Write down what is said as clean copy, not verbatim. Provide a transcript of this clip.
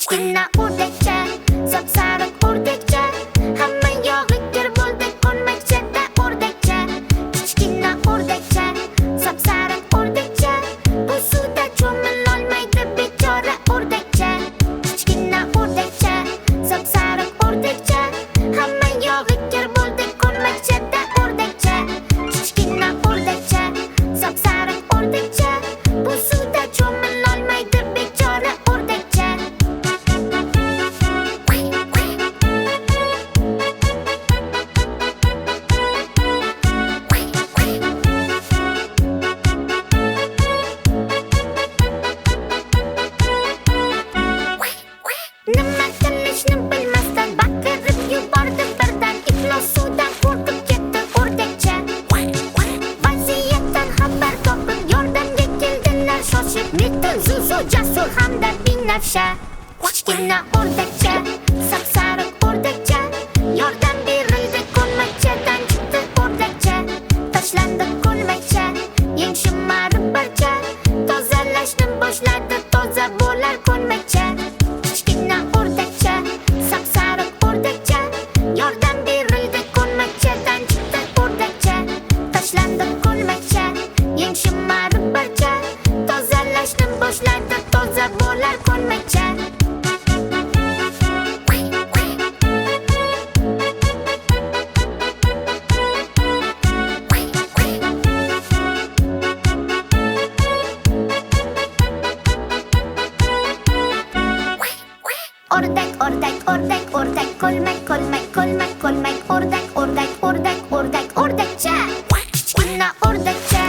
Kichkina o'rdakcha, sapsariq o'rdakcha, hamma yog'i kir bo'ldi ko'lmakchada o'rdakcha. Kichkina o'rdakcha, sapsariq o'rdakcha, bu suvda cho'milolmaydi bechora o'rdakcha. Kichkina o'rdakcha, sapsariq o'rdakcha, hamma yog'i kir bo'ldi ko'lmakchada o'rdakcha. Kichkina o'rdakcha, sapsariq o'rdakcha, bu suvda cho'milolmaydi bechora o'rdakcha. Nima qilishni bilmasdan baqirib yubordi birdan. Iflos suvdan qo'rqib ketdi o'rdakcha. Vaziyatdan xabar topib yordamga keldilar shoshib Metin, Zuzu, Jasur hamda Binafsha. Kichkina o'rdakcha, sapsariq o'rdakcha, yordam berildi ko'lmakchadan chiqdi o'rdakcha. Tashlandi ko'lmakcha, yeng shimarib barcha, tozalashni boshladi toza bo'lar ko'lmakcha. Kichkina o'rdakcha, sapsariq o'rdakcha, yordam berildi ko'lmakchadan chiqdi o'rdakcha. Tashlandi ko'lmakcha, yeng shimarib barcha, tozalashni boshladi toza bo'lar ko'lmakcha. O'rdak, o'rdak, o'rdak, o'rdak, ko'lmak, ko'lmak, ko'lmak, ko'lmak, o'rdak, o'rdak, o'rdak, o'rdak, o'rdakcha. Kichkina o'rdakcha,